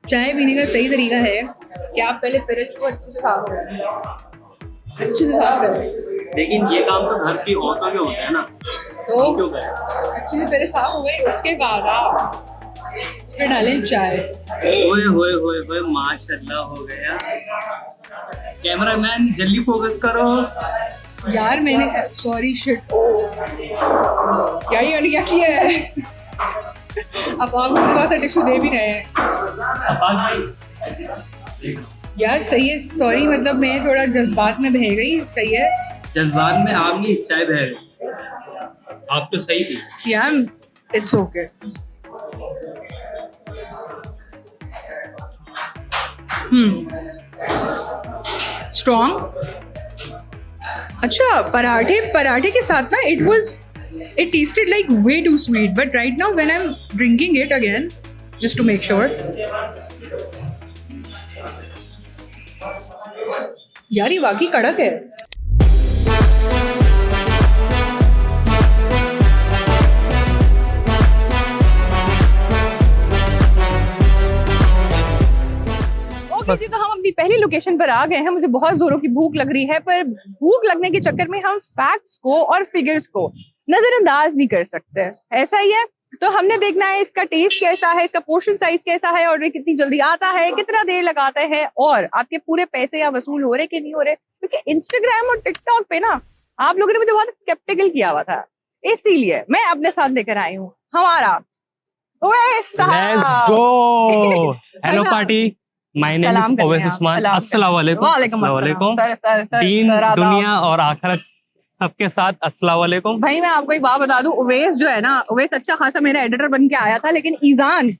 चाय पीने का सही तरीका है कि आप पहले फ्रिज को अच्छे से साफ करें, अच्छे से साफ करें। लेकिन ये काम तो घर की औरतों के होते हैं ना, तो हम क्यों करें? अच्छे से पहले साफ हो गई, उसके बाद आप इसमें डालें चाय। ओए होए होए होए, माशाल्लाह हो गया। कैमरामैन जल्दी फोकस करो। यार मैंने सॉरी शिट, क्या ही क्या किया है। अब आप मुझे पास टिश्यू दे भी रहे हैं अपाक भाई, यार। सही है, सॉरी, मतलब मैं थोड़ा जज्बात में बह गई। सही है जज्बात में आग नहीं, चाय बह गई। आप तो सही थी यार, इट्स ओके। स्ट्रॉन्ग। अच्छा, पराठे के साथ ना it tasted like way too sweet, but right now when I'm drinking it again just to make sure, यार ये वाकई कड़क है। ओके जी, तो हम अपनी पहली लोकेशन पर आ गए हैं। मुझे बहुत जोरों की भूख लग रही है, पर भूख लगने के चक्कर में हम फैक्ट्स को और फिगर्स को नजरअंदाज नहीं कर सकते। ऐसा ही है, तो हमने देखना है इसका टेस्ट कैसा है, इसका पोर्शन साइज कैसा है, और ये कितनी जल्दी आता है, कितना देर लगाता है, और आपके पूरे पैसे या वसूल हो रहे कि नहीं हो रहे। क्योंकि इंस्टाग्राम और टिकटॉक पे ना आप लोगों ने मुझे बहुत स्केप्टिकल किया हुआ था, इसीलिए मैं अपने साथ लेकर आई हूँ हमारा let's go. Hello party, my name is Owais Usman. अस्सलाम वालेकुम। दीन दुनिया और आखिरत सबके साथ अस्सलाम वालेकुम। भाई मैं आपको एक बात बता दूं, उवैस जो है ना, उवैस अच्छा खासा मेरा एडिटर बन के आया था, लेकिन ईजान,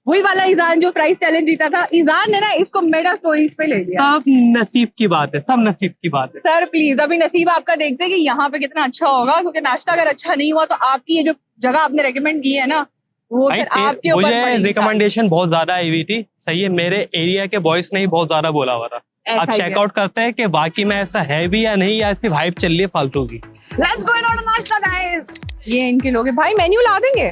वही वाला ईजान जो प्राइस चैलेंज जीता था, ईजान ने ना इसको मेगा स्टोरीज पे ले लिया। सब नसीब की बात है, सब नसीब की बात है। सर प्लीज, अभी नसीब आपका देखते हैं कि यहाँ पे कितना अच्छा होगा, क्योंकि नाश्ता अगर अच्छा नहीं हुआ तो आपकी ये जो जगह आपने रेकमेंड की है ना, वो फिर आपके ऊपर मुझे पड़ेगी। रिकमेंडेशन बहुत ज्यादा आई हुई थी। सही है, मेरे एरिया के बॉयज ने ही बहुत ज्यादा बोला हुआ था। अब चेकआउट करते हैं कि बाकी में ऐसा है भी या नहीं, या सिर्फ हाइप चल रही है फालतू की। लेट्स गो एंड ऑर्डर नाश्ता गाइस। ये इनके लोग हैं भाई, मेन्यू ला देंगे।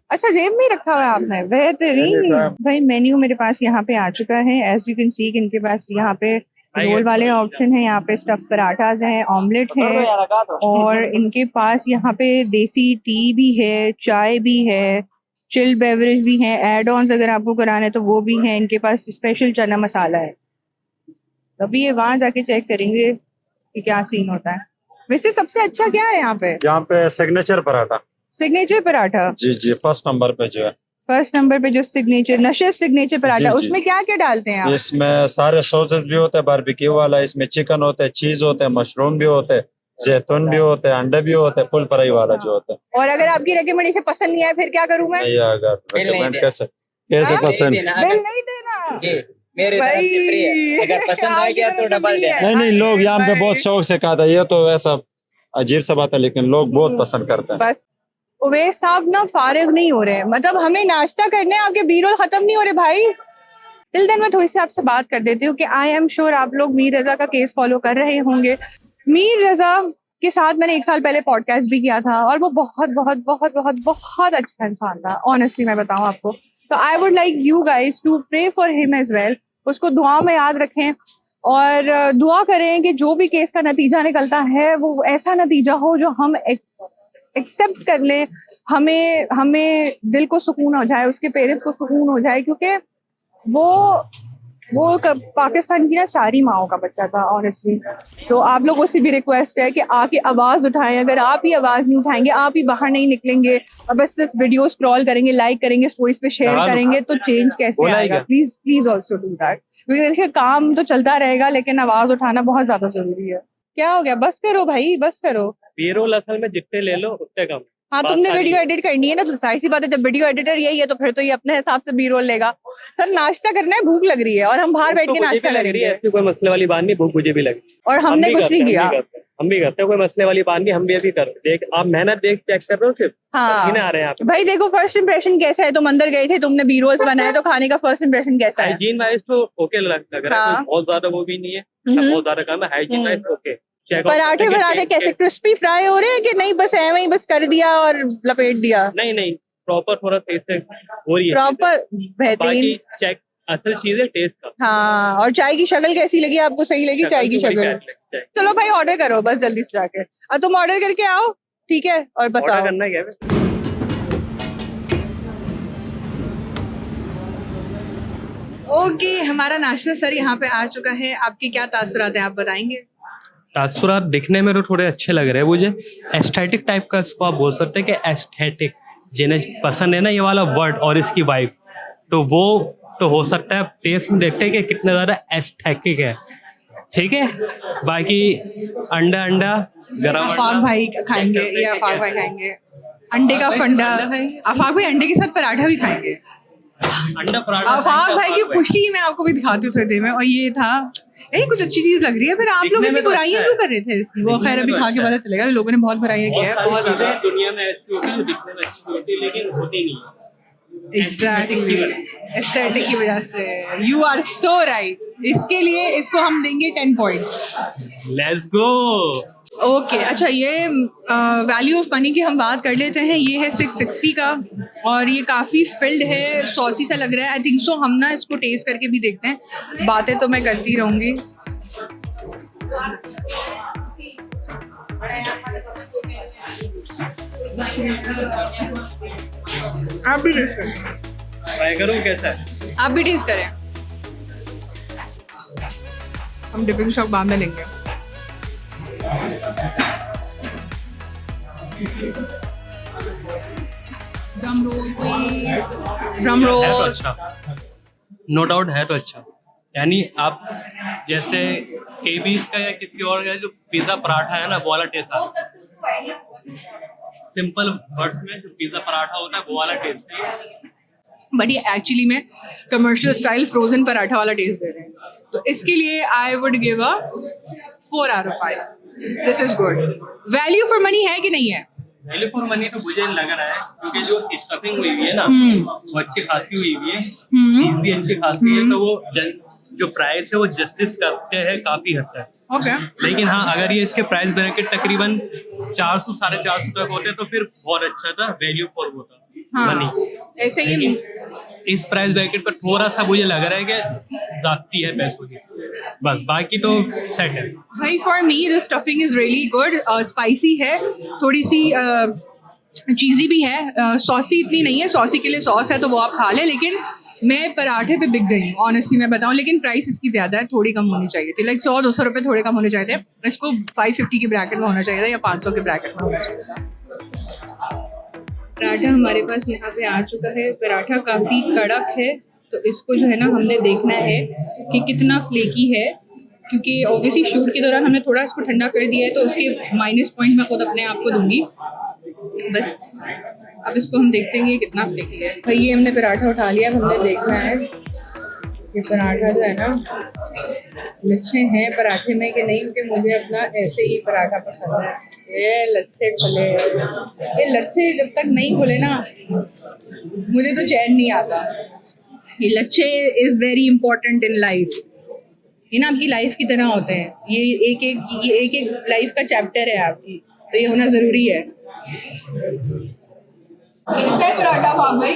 अच्छा, जेब में ही रखा हुआ है आपने, बेहतरीन। भाई मेन्यू मेरे पास यहाँ पे आ चुका है। एज यू कैन सी इनके पास यहाँ पे रोल वाले ऑप्शन है, यहाँ पे स्टफ पराठाज है, ऑमलेट है, और इनके पास यहाँ पे देसी टी भी है, चाय भी है, चिल बेवरेज भी है, एड ऑन्स अगर आपको कराने तो वो भी है। इनके पास स्पेशल चना मसाला है। अभी ये वहां जाके चेक करेंगे कि क्या सीन होता है। वैसे सबसे अच्छा क्या है यहाँ पे? यहाँ पे सिग्नेचर पराठा। सिग्नेचर पराठा? जी जी, फर्स्ट नंबर पे जो है, फर्स्ट नंबर पे जो सिग्नेचर पराठा, उसमें क्या क्या डालते हैं आप? इसमें सारे सॉसेस भी होते हैं, बारबेक्यू वाला, इसमें चिकन होता है, चीज होते हैं, मशरूम भी होते हैं, जैतून भी होते हैं, अंडे भी होते हैं, फुल फ्राई वाला जो होता है। और अगर आपकी रिकमेंडेशन पसंद नहीं आए फिर क्या करूँ मैं? नहीं, अगर recommend कैसे कैसे पसंद? बिल नहीं देना जी, मेरी तरफ से फ्री है। अगर पसंद आ गया तो डबल देना। नहीं नहीं, लोग यहाँ पे बहुत शौक से खाता है। ये तो ऐसा अजीब सा बात है, लेकिन लोग बहुत पसंद करते हैं। बस उवैस साहब ना फारिग नहीं हो रहे हैं, मतलब हमें नाश्ता करने, आपके बीरोल खत्म नहीं हो रहे भाई। टिल देन मैं थोड़ी सी आपसे बात कर देती हूँ कि आई एम श्योर आप लोग मीर रजा का केस फॉलो कर रहे होंगे। मीर रजा के साथ मैंने 1 साल पहले पॉडकास्ट भी किया था, और वो बहुत बहुत बहुत बहुत बहुत अच्छा इंसान था, ऑनेस्टली मैं बताऊं आपको। तो I would like you guys to pray for him as well. उसको दुआ में याद रखें, और दुआ करें कि जो भी केस का नतीजा निकलता है वो ऐसा नतीजा हो जो हम एक्सेप्ट कर ले, हमें दिल को सुकून हो जाए, उसके पेरेंट्स को सुकून हो जाए, क्योंकि वो पाकिस्तान की ना सारी माओं का बच्चा था ऑनेस्टली। तो आप लोगों से भी रिक्वेस्ट है कि आके आवाज उठाएं। अगर आप ही आवाज नहीं उठाएंगे, आप ही बाहर नहीं निकलेंगे और बस सिर्फ वीडियो स्क्रॉल करेंगे, लाइक करेंगे, स्टोरीज पे शेयर करेंगे, तो चेंज कैसे आएगा? Please please also do that. क्योंकि देखिए काम तो चलता रहेगा, लेकिन आवाज उठाना बहुत ज्यादा जरूरी है। क्या हो गया? बस करो भाई, बस करो। बीरोल असल में जितने ले लो उतने कम। हाँ, तुमने वीडियो एडिट करनी है ना, तो जाहिर सी बात है, जब वीडियो एडिटर यही है तो फिर तो ये अपने हिसाब से बी रोल लेगा। सर नाश्ता करना है, भूख लग रही है, और हम बाहर बैठ के नाश्ता करेंगे। ऐसी कोई मसले वाली बात नहीं, भूख मुझे भी लगी, और हमने कुछ नहीं किया। हम भी करते हैं, कोई मसले वाली बात नहीं, हम भी अभी कर देख। आप मेहनत देख चेक कर रहे हो सिर्फ। हाँ आ रहे हैं आप भाई, देखो फर्स्ट इंप्रेशन कैसा है। तुम अंदर गए थे, तुमने बी रोल्स बनाए, तो खाने का फर्स्ट इंप्रेशन कैसा है? हाइजीन वाइज तो ओके लग रहा है, बहुत ज्यादा वो भी नहीं है, बहुत ज्यादा काम है। Hygiene wise okay. पराठे कैसे क्रिस्पी फ्राई हो रहे हैं कि नहीं, बस ऐਵੇਂ ही बस कर दिया और लपेट दिया? नहीं नहीं, प्रॉपर थोड़ा टेस्ट हो रही है। प्रॉपर बाकी बेहतरीन। चेक, असल चीज है टेस्ट का। हाँ, और चाय की शक्ल कैसी लगी आपको? सही लगी चाय की शक्ल तो बड़ी शक्ल? प्यारी लगती है। चलो भाई ऑर्डर करो बस जल्दी से जाके। और तुम ऑर्डर करके आओ, ठीक है? और बस ऑर्डर आओ। करना क्या है? ओके, हमारा नाश्ता सर यहाँ पे आ चुका है। आपके क्या तासुरात है, आप बताएंगे? तासुरात दिखने में तो थोड़े अच्छे लग रहे हैं मुझे। एस्थेटिक टाइप का इसको आप बोल सकते हैं कि एस्थेटिक, जिन्हें पसंद है ना ये वाला वर्ड और इसकी वाइब, तो वो तो हो सकता है टेस्ट में देखते हैं कि कितना ज़्यादा एस्थेटिक है। ठीक है, बाकी अंडा गरम आफाक भाई खाएंगे, ये आफाक भाई खाएंगे अंडे का फंडा। आफाक भाई अंडे के साथ पराठा भी खाएंगे। अंडा पराठा। आफाक भाई की खुशी मैं आपको भी दिखाती हूँ थोड़ी देर में। और ये था, यही कुछ अच्छी चीज लग रही है। फिर आप लोग दिखने इतनी में तो बुराइयां अच्छा क्यों कर रहे थे इसकी? वो खैर अभी खा के पता चलेगा। लोगों ने बहुत बुराइयां की है, बहुत ज्यादा। दुनिया में ऐसी होती है जो दिखने में अच्छी होती है लेकिन होती नहीं है। एग्जैक्टली, एस्थेटिक की वजह से। You are so right. इसके लिए इसको हम देंगे 10 पॉइंट्स। Let's go. ओके, अच्छा ये वैल्यू ऑफ मनी की हम बात कर लेते हैं। ये है 660 का और ये काफ़ी फिल्ड है, सॉसी सा लग रहा है। आई थिंक सो हम ना इसको टेस्ट करके भी देखते हैं। बातें तो मैं करती रहूँगी। आप भी टेस्ट करें। ट्राई करूँ कैसा है? आप भी टेस्ट करें। हम डिपिंग शॉप बाद में लेंगे। ड्रम रोल, ड्रम है तो रोल। अच्छा, नो डाउट है तो अच्छा। यानी आप जैसे केबीज का या किसी और का जो पिज्जा पराठा है ना, वो वाला टेस्ट आता है। सिंपल वर्ड्स में जो पिज्जा पराठा होता है वो वाला टेस्ट है। बट ये एक्चुअली में कमर्शियल स्टाइल फ्रोजन पराठा वाला टेस्ट दे रहे हैं। तो इसके लिए I would give a 4 out of 5। This is good. Value for money है कि नहीं है? वैल्यू फॉर मनी तो मुझे लग रहा है, क्योंकि जो स्टफिंग हुई हुई है ना वो अच्छी खासी हुई हुई है, चीज भी अच्छी खासी है, तो वो जो प्राइस है वो जस्टिस करते हैं काफी हद तक। ओके। लेकिन हाँ, अगर ये इसके प्राइस ब्रैकेट तकरीबन 400 450 तक होते तो फिर बहुत अच्छा था, वैल्यू फॉर होता मनी। हाँ, ऐसे ही इस प्राइस ब्रैकेट पर थोड़ा सा मुझे लग रहा है कि जाती है पैसों की, बस बाकी तो सेट है। भाई for me the stuffing is really good. Spicy है, थोड़ी सी चीज़ी भी है, सॉसी इतनी नहीं है। सॉसी के लिए सॉस है तो वो आप खा लें, लेकिन मैं पराठे पे बिक गई हूँ ऑनेस्टली मैं बताऊँ। लेकिन प्राइस इसकी ज़्यादा है, थोड़ी कम होनी चाहिए थी। लाइक 100-200 रुपये थोड़े कम होने चाहिए थे। इसको 550 के ब्रैकेट में होना चाहिए था या 500 के ब्रैकेट में होना चाहिए था। पराठा हमारे पास यहाँ पे आ चुका है। पराठा काफ़ी कड़क है, तो इसको जो है ना हमने देखना है कि कितना फ्लेकी है, क्योंकि ऑब्वियसली शूट के दौरान हमने थोड़ा इसको ठंडा कर दिया है, तो उसके माइनस पॉइंट मैं खुद अपने आप को दूंगी बस। अब इसको हम देखते हैं कि कितना फ्लेकी है। भाई ये हमने पराठा उठा लिया। अब हमने देखना है कि पराठा जो है ना लच्छे हैं पराठे में कि नहीं, क्योंकि मुझे अपना ऐसे ही पराठा पसंद है। ये लच्छे खुले, ये लच्छे जब तक नहीं खुले ना मुझे तो चैन नहीं आता। ये लच्छे is very important in life. ये ना आपकी लाइफ की तरह होते हैं। ये एक एक लाइफ का चैप्टर है आपकी, तो ये होना ज़रूरी है। कैसा है पराठा भाई?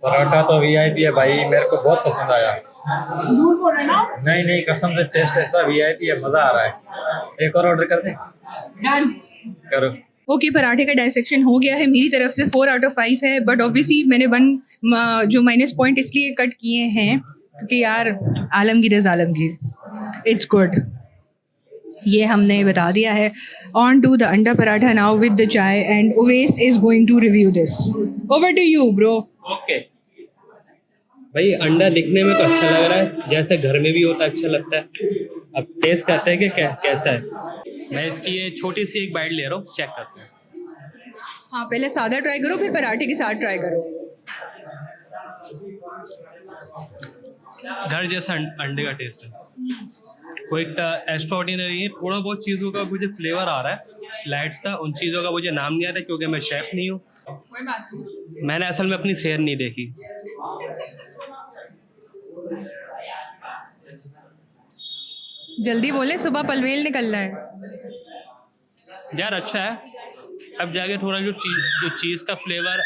पराठा तो वीआईपी है भाई, मेरे को बहुत पसंद आया। झूठ बोल रहे ना? नहीं कसम से टेस्ट ऐसा वीआईपी है, मजा आ रहा है। एक और ऑर्डर कर दें? डन। करो। ओके, पराठे का डायसेक्शन हो गया है। मेरी तरफ से 4 out of 5 है, बट ऑब्वियसली मैंने जो माइनस पॉइंट इसलिए कट किए हैं क्योंकि यार Alamgir is Alamgir, it's good. ये हमने बता दिया है। On to the anda paratha now with the chai, and Owais is going to review this. Over to you bro. Okay भाई, अंडा दिखने में तो अच्छा लग रहा है, जैसे घर में भी होता अच्छा लगता है। अब टेस्ट करते हैं कि कैसा है। मैं इसकी ये छोटी सी एक बाइट ले रहा हूँ, चेक करते हैं। हाँ, पहले सादा ट्राई करो, फिर पराठे के साथ ट्राई करो। घर जैसा अंडे का टेस्ट है, कोई एक्स्ट्रा ऑर्डिनरी है। थोड़ा बहुत चीज़ों का मुझे फ्लेवर आ रहा है लाइट सा, उन चीज़ों का मुझे नाम नहीं आता क्योंकि मैं शेफ़ नहीं हूँ। कोई बात नहीं। मैंने असल में अपनी सेहत नहीं देखी। जल्दी बोले, सुबह पलवेल निकलना है। यार अच्छा है। अब जाके थोड़ा जो चीज़ का flavour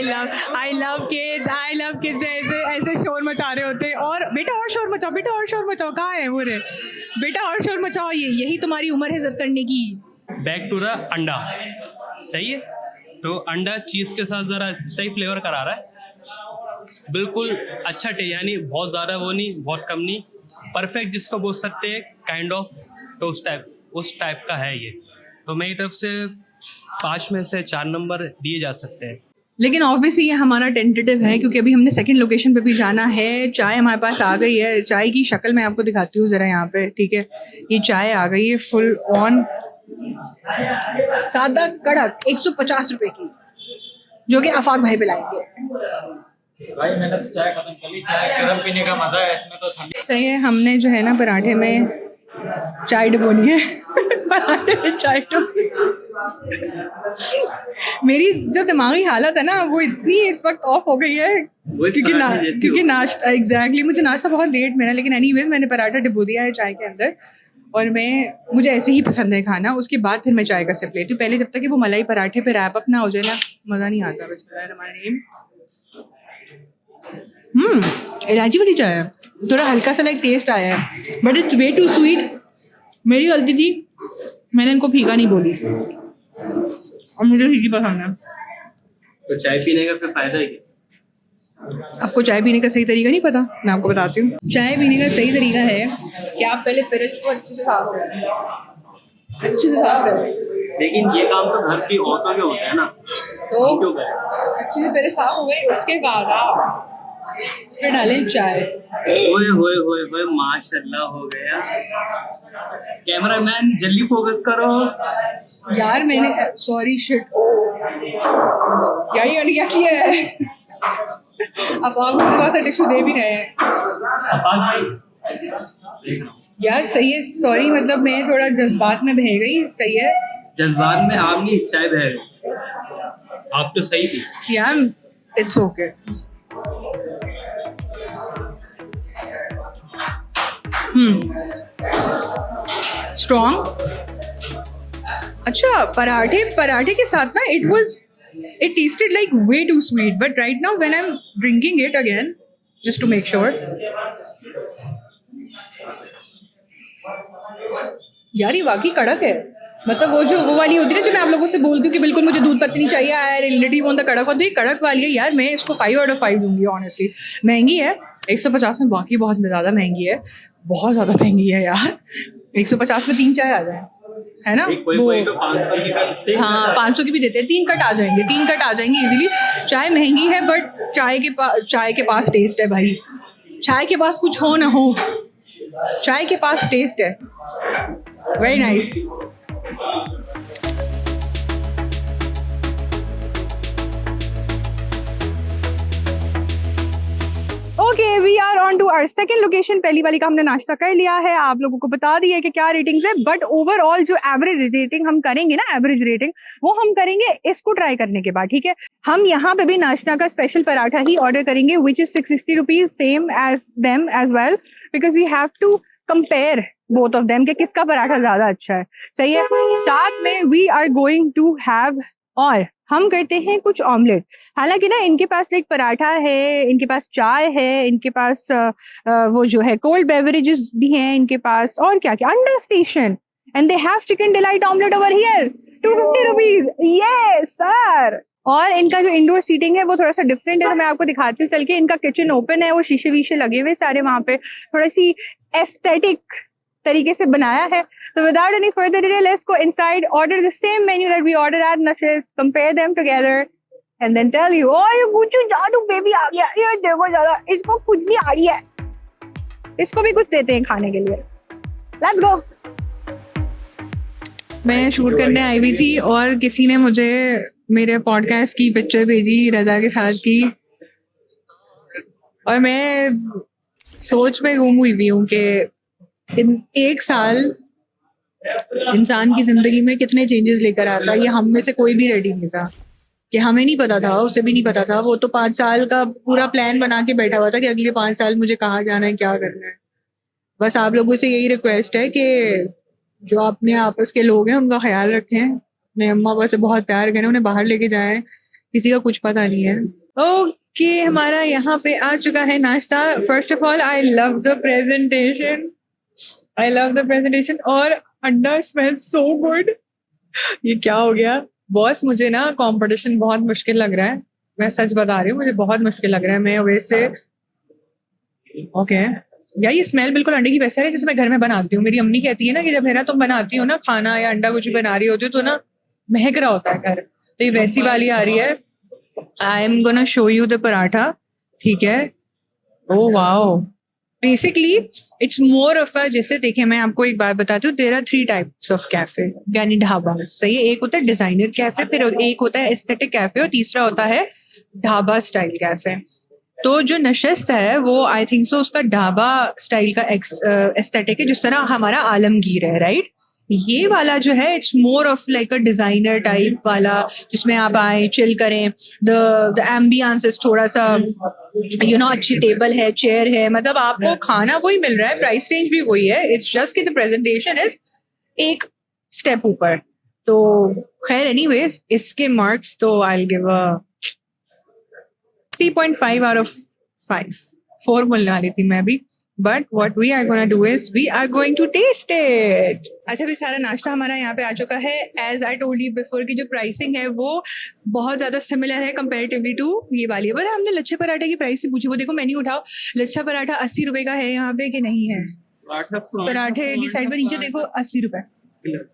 love kids. I love kids ऐसे ऐसे शोर मचा रहे होते हैं और बेटा और शोर मचाओ, बेटा और शोर मचाओ, कहाँ है वो रे, बेटा और शोर मचाओ, यही तुम्हारी उम्र है जिद करने की। बैक टू द अंडा, सही है। तो अंडा चीज़ के साथ ज़रा सही फ्लेवर करा रहा है, बिल्कुल अच्छा टेस्ट, यानी बहुत ज़्यादा वो नहीं, बहुत कम नहीं, परफेक्ट जिसको बोल सकते हैं, काइंड ऑफ टोस्ट टाइप, उस टाइप का है ये। तो मेरी तरफ से 5 में से 4 नंबर दिए जा सकते हैं। लेकिन ऑब्वियसली ये हमारा टेंटेटिव है क्योंकि अभी हमने सेकंड लोकेशन पे भी जाना है। चाय हमारे पास आ गई है, चाय की शक्ल मैं आपको दिखाती हूँ ज़रा यहाँ पे, ठीक है। ये चाय आ गई है फुल ऑन, सादा कड़क 150 रुपए की, जो कि आफाक भाई पिलाएंगे। भाई मैंने तो चाय खत्म कर ली, चाय गरम पीने का मजा है इसमें, तो ठंडी। सही है, हमने जो है ना पराठे में चाय डुबोनी है पराठे में चाय डुबोनी। मेरी जो दिमागी हालत है ना वो इतनी इस वक्त ऑफ हो गई है क्योंकि नाश्ता एग्जैक्टली मुझे नाश्ता बहुत लेट मिला, लेकिन एनीवेज मैंने पराठा डुबो दिया है चाय के अंदर और मुझे ऐसे ही पसंद है खाना। उसके बाद फिर मैं चाय का सिप लेती हूँ। पहले जब तक कि वो मलाई पराठे पे रैप अप ना हो जाए ना, मज़ा नहीं आता। बिस्मिल्लाहिर्रहमानिर्रहीम। इलायची वाली चाय है, थोड़ा हल्का सा लाइक टेस्ट आया है, but it's way too sweet. मेरी गलती थी, मैंने इनको फीका नहीं बोली और मुझे फीकी पसंद है। तो चाय पीने का फिर फायदा है क्या? आपको चाय पीने का सही तरीका नहीं पता, मैं आपको बताती हूँ। चाय पीने का सही तरीका है कि आप पहले फ्रिज को अच्छे से साफ करें, अच्छे से साफ करें। लेकिन ये काम तो घर की औरतों के होते हैं ना, तो हम क्यों करें? अच्छे से पहले साफ हो गई, उसके बाद आप इस पे डालें चाय। ओए होए होए होए, माशाल्लाह हो गया। कैमरामैन जल्दी फोकस करो यार मैंने सॉरी शिट, यही अड़िया किया है। अब आप मुझे पास टिश्यू दे भी रहे हैं यार। सही है, सॉरी, मतलब मैं थोड़ा जज्बात में बह गई। सही है, जज्बात में आप नहीं, चाय बह गई। आप तो सही थी यार, इट्स ओके। स्ट्रॉन्ग। अच्छा, पराठे के साथ ना it tasted like way too sweet, but right now when I'm drinking it again just to make sure, यार ये वाकई कड़क है। मतलब वो वाली होती है ना जो मैं आप लोगों से बोलती हूँ कि बिल्कुल मुझे दूध पत्ती नहीं चाहिए, आई रिलेटिव ऑन द कड़क, और तो ये कड़क वाली है यार। मैं इसको 5 out of 5 दूंगी ऑनेस्टली। महंगी है 150 में, बाकी बहुत ज़्यादा महंगी है, बहुत ज़्यादा महंगी है यार। 150 में 3 चाय आ जाए, है ना? कोई तो 500 की करते हैं। हाँ, 500 की भी देते हैं, 3 कट आ जाएंगे, 3 कट आ जाएंगे इजीली। चाय महंगी है बट चाय के पास टेस्ट है भाई। चाय के पास कुछ हो ना हो, चाय के पास टेस्ट है। Very nice. Okay, we are on to our second location. पहली वाली का हमने नाश्ता कर लिया है, आप लोगों को बता दिया है कि क्या रेटिंग्स है, बट ओवरऑल जो एवरेज रेटिंग हम करेंगे ना, एवरेज रेटिंग वो हम करेंगे इसको ट्राई करने के बाद, ठीक है। हम यहाँ पे भी नाश्ता का स्पेशल पराठा ही ऑर्डर करेंगे which is 660 rupees, same as them as well, because we have to compare both of them कि किसका पराठा ज्यादा अच्छा है। सही है। साथ में we are going to have, और हम करते हैं कुछ ऑमलेट। हालांकि ना इनके पास लाइक पराठा है, इनके पास चाय है, इनके पास वो जो है कोल्ड बेवरेजेस भी हैं इनके पास, और क्या क्या, अंडा station, and they have chicken delight omelette over here 250 rupees. Yes sir. और इनका जो इंडोर सीटिंग है वो थोड़ा सा डिफरेंट है, तो मैं आपको दिखाती हूँ चल के। इनका किचन ओपन है, वो शीशे वीशे लगे हुए सारे वहां पे, थोड़ा सी एस्थेटिक तरीके से बनाया है। तो without any further delay, let's go inside, order the same menu that we order at Nashis, compare them together and then tell you, oh ये गुच्चू जादू बेबी आ गया, ये देखो ज्यादा, इसको कुछ नहीं आ रही है, इसको भी कुछ देते हैं खाने के लिए। Let's go. मैं शूट करने आई हुई थी और किसी ने मुझे मेरे पॉडकास्ट की पिक्चर भेजी रजा के साथ की, और मैं सोच में गुम हुई भी हूँ कि इन 1 साल इंसान की जिंदगी में कितने चेंजेस लेकर आता है। ये हम में से कोई भी रेडी नहीं था, कि हमें नहीं पता था, उसे भी नहीं पता था। वो तो 5 साल का पूरा प्लान बना के बैठा हुआ था कि अगले 5 साल मुझे कहाँ जाना है, क्या करना है। बस आप लोगों से यही रिक्वेस्ट है कि जो अपने आपस के लोग हैं उनका ख्याल रखें, अपने अम्मा पापा से बहुत प्यार करें, उन्हें बाहर लेके जाएं, किसी का कुछ पता नहीं है। ओके, हमारा यहाँ पे आ चुका है नाश्ता। First of all I love the presentation, I love the presentation. और अंडा स्मेल सो गुड। ये क्या हो गया बॉस, मुझे ना कंपटीशन बहुत मुश्किल लग रहा है, मैं सच बता रही हूँ, मुझे बहुत मुश्किल लग रहा है। मैं वैसे ओके यार, ये स्मेल बिल्कुल अंडे की वैसे है जैसे मैं घर में बनाती हूँ। मेरी अम्मी कहती है ना कि जब है ना तुम बनाती हो ना खाना या अंडा कुछ भी बना रही होती हो तो ना महक रहा होता है घर, तो ये वैसी वाली आ रही है। I am gonna show you the paratha, ठीक है। Oh wow, basically it's more of a, जैसे देखिए मैं आपको एक बात बताती हूँ, there are 3 types of cafe यानी ढाबा, सही है। एक होता है डिजाइनर कैफे, फिर एक होता है एस्थेटिक कैफे और तीसरा होता है ढाबा स्टाइल कैफे। तो जो नशस्त है वो आई थिंक सो उसका ढाबा स्टाइल का एस्थेटिक है, जिस तरह हमारा आलमगीर है, राइट। ये वाला जो है it's more of like a designer type वाला, जिसमें आप आए चिल करें। द एम्बियंस इज थोड़ा सा यू नो, अच्छी टेबल है, चेयर है, मतलब आपको खाना वही मिल रहा है, प्राइस रेंज भी वही है। इट्स जस्ट कि द प्रेजेंटेशन इज एक स्टेप ऊपर। तो खैर एनीवेज, इसके मार्क्स तो I give a 3.5 out of 5। 4 बोलने वाली थी मैं भी, but what we are gonna do is we are going to taste it. अच्छा, फिर सारा नाश्ता हमारा यहाँ पे आ चुका है। As I told you before की जो प्राइसिंग है वो बहुत ज्यादा सिमिलर है कंपेरेटिवली टू ये वाली है। बट हमने लच्छे पराठे की प्राइस से पूछी, वो देखो मेन्यू उठाओ, लच्छा पराठा 80 रुपए का है यहाँ पे कि नहीं है। पराठे की साइड पर नीचे देखो 80 रुपए,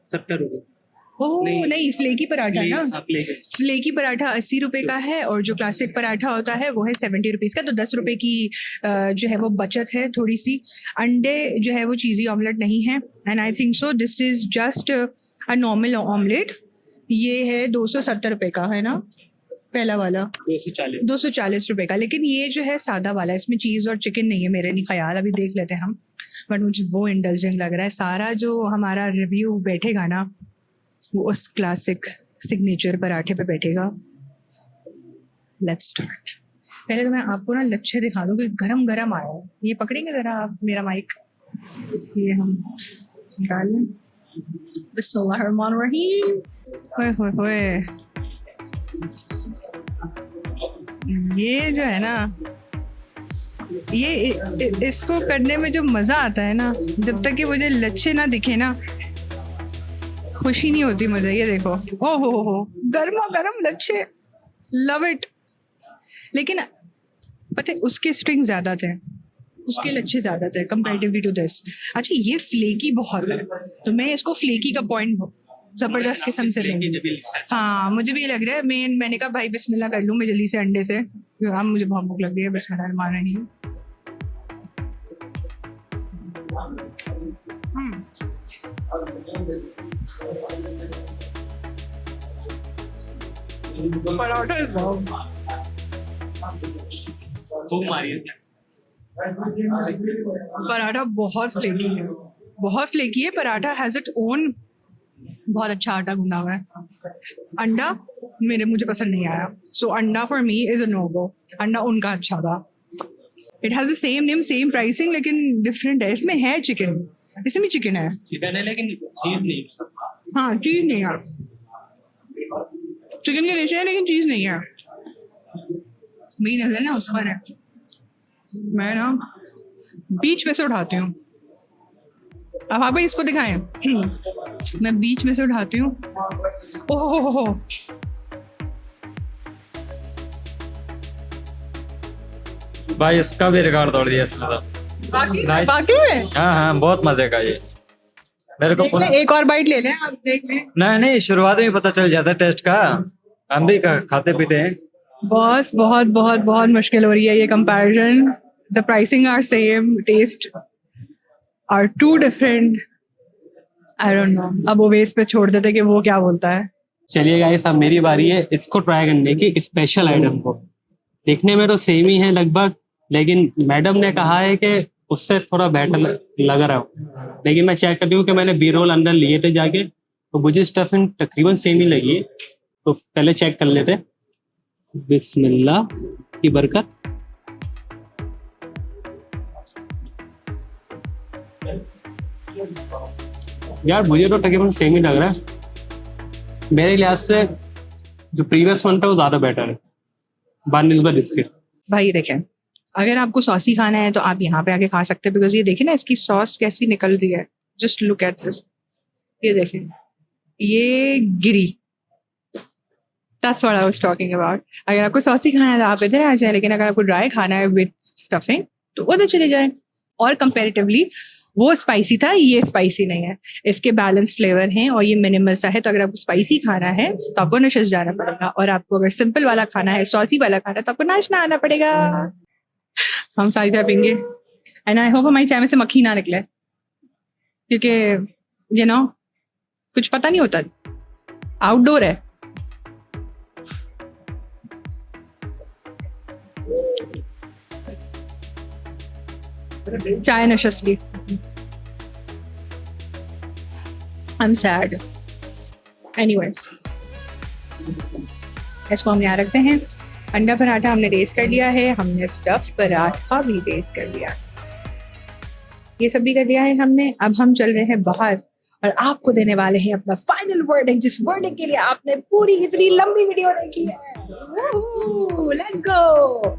70 रुपए। ओह नहीं, फ्लेकी पराठा ना, फ्लेकी फ्लेकी पराठा 80 रुपए का है और जो क्लासिक पराठा होता है वो है 70 रुपीज का। तो 10 रुपए की जो है वो बचत है थोड़ी सी। अंडे जो है वो चीज़ी ऑमलेट नहीं है, and I think so this is just a normal omelette. ये है 270 रुपए का, है ना पहला वाला, 240 रुपए का। लेकिन ये जो है सादा वाला, इसमें चीज़ और चिकन नहीं है मेरे नहीं ख्याल, अभी देख लेते हैं हम। बट मुझे वो इंडल्जेंट लग रहा है। सारा जो हमारा रिव्यू बैठेगा ना वो उस क्लासिक सिग्नेचर पराठे पे बैठेगा। Let's start. पहले तो मैं आपको ना लच्छे दिखा दूँ कि गरम गरम आया है। ये पकड़ेंगे जरा आप मेरा माइक, ये हम डालें। बिस्मिल्लाहिर्रहमानिर्रहीम। ओए होए होए, ये जो है ना, ये इसको करने में जो मज़ा आता है ना, जब तक कि मुझे लच्छे ना दिखे ना खुशी नहीं होती मुझे। ये देखो, हो गर्मा गर्म लच्छे, लव इट। लेकिन पता है उसके स्ट्रिंग ज्यादा थे, उसके लच्छे ज्यादा थे कंपैरेटिवली टू दिस। अच्छा, ये फ्लेकी बहुत है, तो मैं इसको फ्लेकी का पॉइंट जबरदस्त किस्म से लूँगी। हाँ, मुझे भी ये लग रहा है। मैंने कहा भाई बिस्मिल्लाह कर लूँ मैं जल्दी से अंडे से, अब मुझे बहुत भूख लग रही है। बिस्मिल्लाह। Paratha is wow. पराठा बहुत फ्लेकी है, बहुत फ्लेकी है। पराठा हैज इट ओन बहुत अच्छा आटा गूंदा हुआ है। अंडा मुझे पसंद नहीं आया, सो अंडा for me is a no go. अंडा उनका अच्छा था। It has the same name same pricing लेकिन डिफरेंट है। इसमें है चिकन, इसमें भी चिकन है, लेकिन चीज नहीं। हाँ चीज नहीं है, चिकन के रेशे है लेकिन चीज नहीं है। मेरी नजर ना उस पर है, मैं ना बीच में से उठाती हूँ। अब आप इसको दिखाएं, मैं बीच में से उठाती हूँ। ओहो, भाई इसका भी रिकॉर्ड तोड़ दिया इसने तो। बाकी में हाँ, बहुत मजे का ये। मेरे को एक और बाइट ले लें, आप देख लें। नहीं, शुरुआत में पता चल जाता है टेस्ट का, हम भी खाते पीते हैं। बॉस बहुत बहुत बहुत मुश्किल हो रही है ये comparison. The pricing are same, taste are too different. I don't know, अब वो वेस्ट पे छोड़ देते कि वो क्या बोलता है। चलिए गाइस, अब मेरी बारी है इसको ट्राई करने की, स्पेशल आइटम को। दिखने में तो सेम ही है लगभग, लेकिन मैडम ने कहा है कि उससे थोड़ा बेटर लग रहा हो। लेकिन मैं चेक कर रही हूँ कि मैंने बी रोल अंदर लिए थे जाके, तो मुझे स्टफिंग तकरीबन सेम ही लगी है। तो पहले चेक कर लेते। बिस्मिल्लाह की बरकत। यार मुझे तो तकरीबन सेम ही लग रहा है। मेरे लिहाज से जो प्रीवियस वन था वो ज्यादा बेटर है बन इज द बिस्किट। भाई देखें, अगर आपको सॉसी खाना है तो आप यहाँ पे आके खा सकते हैं, बिकॉज ये देखिए ना इसकी सॉस कैसी निकल रही है। जस्ट लुक एट दिस, ये देखें, ये गिरी। That's what I was talking about. अगर आपको सॉसी खाना है तो आप इधर आ जाए, लेकिन अगर आपको ड्राई खाना है विद स्टफिंग तो उधर चले जाए। और कंपैरेटिवली वो स्पाइसी था, ये स्पाइसी नहीं है, इसके बैलेंस फ्लेवर हैं और ये मिनिमल सा है। तो अगर आपको स्पाइसी खाना है तो आपको नशिश जाना पड़ेगा, और आपको अगर सिंपल वाला खाना है, सॉसी वाला खाना है, तो आपको नाश्ता आना पड़ेगा। हम सारी चाय पीएंगे एंड आई होप हमारी चाय में से मक्खी ना निकले, क्योंकि कुछ पता नहीं होता, आउटडोर है। चाय नशस की। I'm sad. Anyways, इसको हम यहाँ रखते हैं। अंडा पराठा हमने टेस्ट कर लिया है, हमने स्टफ पराठा भी टेस्ट कर लिया, ये सब भी कर लिया है हमने। अब हम चल रहे हैं बाहर और आपको देने वाले हैं अपना फाइनल वर्डिक्ट, जिस वर्डिक्ट के लिए आपने पूरी इतनी लंबी वीडियो देखी है। Let's go.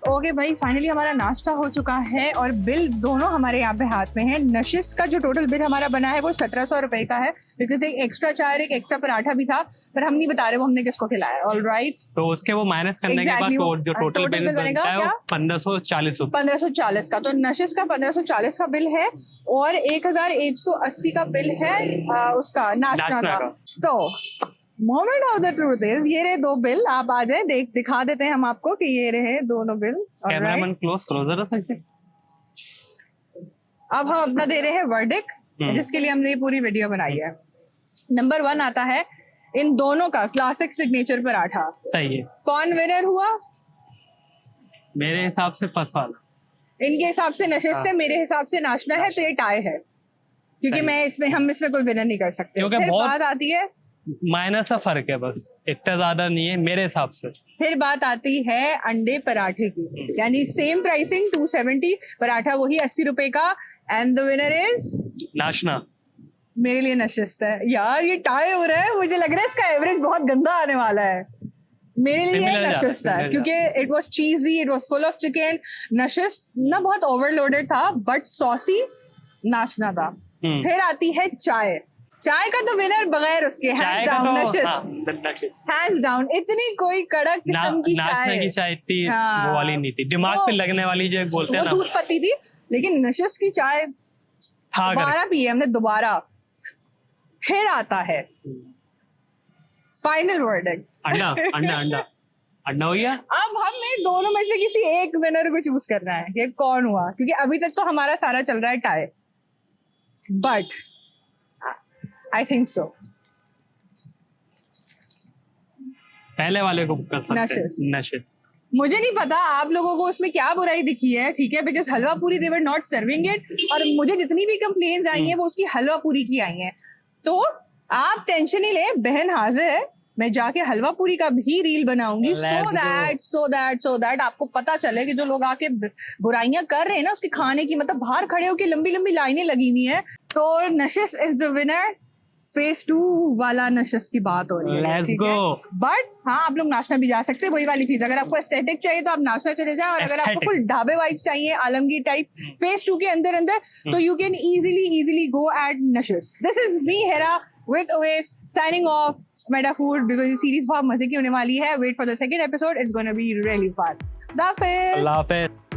ओके भाई, फाइनली हमारा नाश्ता हो चुका है और बिल दोनों हमारे यहाँ पे हाथ में है। नशिस का जो टोटल बिल हमारा बना है वो 1700 रुपए का है, बिकॉज एक एक्स्ट्रा चाय एक एक्स्ट्रा पराठा भी था, पर हम नहीं बता रहे वो हमने किसको खिलाया। ऑल राइट, तो उसके वो माइनस करने के बाद जो टोटल बिल बनता है वो 1540 रुपए। 1540 का, तो नशिस का 1540 का बिल है और 1180 का बिल है उसका नाश्ता का। तो moment of the truth is, ये रहे दो बिल। आप आ जाए, दिखा देते हैं हम आपको कि ये रहे दोनों बिल। कैमरामैन क्लोजर रख सकते। अब हम अपना दे रहे हैं वर्डिक्ट, जिसके लिए हमने ये पूरी वीडियो बनाई है। नंबर 1 आता है इन दोनों का क्लासिक सिग्नेचर पराठा। सही है। कौन विनर हुआ? मेरे हिसाब से फर्स्ट वाला। इनके हिसाब से नशिश थे, मेरे हिसाब से नाश्ता है, तो ये टाई है, क्योंकि हम इसमें कोई विनर नहीं कर सकते। फिर बात आती है, माइनस का फर्क है बस, इतना ज्यादा नहीं है मेरे हिसाब से। फिर बात आती है अंडे पराठे की, यानी सेम प्राइसिंग 270, पराठा वही 80 रुपए का, एंड द विनर इज नाश्ता। मेरे लिए नशिस्त है यार। ये टाई हो रहा है, मुझे लग रहा है इसका एवरेज बहुत गंदा आने वाला है। मेरे लिए नशिस्त है क्योंकि it was cheesy, it was full of chicken. Nashist ना बहुत ओवरलोडेड था, बट सॉसी नाश्ता था। फिर आती है चाय। चाय का तो विनर बगैर उसके हैंड्स डाउन नशिश, हैंड्स डाउन। इतनी कोई कड़क किस्म की चाय इतनी वो वाली नहीं थी, दिमाग पे लगने वाली जो बोलते हैं ना, दूध पत्ती थी। लेकिन नशिश की चाय दोबारा पी हमने, दोबारा। फिर आता है फाइनल वर्डिक्ट, अंडा अंडा अंडा अंडा हो गया। अब हमें दोनों में से किसी एक विनर को चूज करना है, ये कौन हुआ, क्योंकि अभी तक तो हमारा सारा चल रहा है tie, but I think so. पहले वाले को कर सकते हैं, नशिश। मुझे नहीं पता आप लोगों को उसमें क्या बुराई दिखी है, ठीक है, बिकॉज हलवा पूरी दे वर नॉट सर्विंग इट, और मुझे जितनी भी कंप्लेन्स आई हैं वो उसकी हलवा पूरी की आई हैं। तो आप टेंशन ही ले, बहन हाजिर है, मैं जाके हलवा पूरी का भी रील बनाऊंगी, सो दैट आपको पता चले कि जो लोग आके बुराइयां कर रहे हैं ना उसके खाने की, मतलब बाहर खड़े होके लंबी लंबी लाइनें लगी हुई है। तो नशिश इज द विनर। फेज 2 वाला नशिश की बात हो रही है। Let's go. बट हाँ, आप लोग नाश्ता भी जा सकते हैं, वही वाली चीज। अगर आपको एस्थेटिक चाहिए तो आप नाश्ता चले जाए, और अगर आपको फुल ढाबे वाइब चाहिए, आलमगीर टाइप, फेज 2 के अंदर तो you can easily go at Nashish. This is me Heera with Oasis signing off Meta Food, because ये सीरीज बहुत मजे की होने वाली है। Wait for the second episode, it's gonna be really fun. अल्लाह हाफिज़।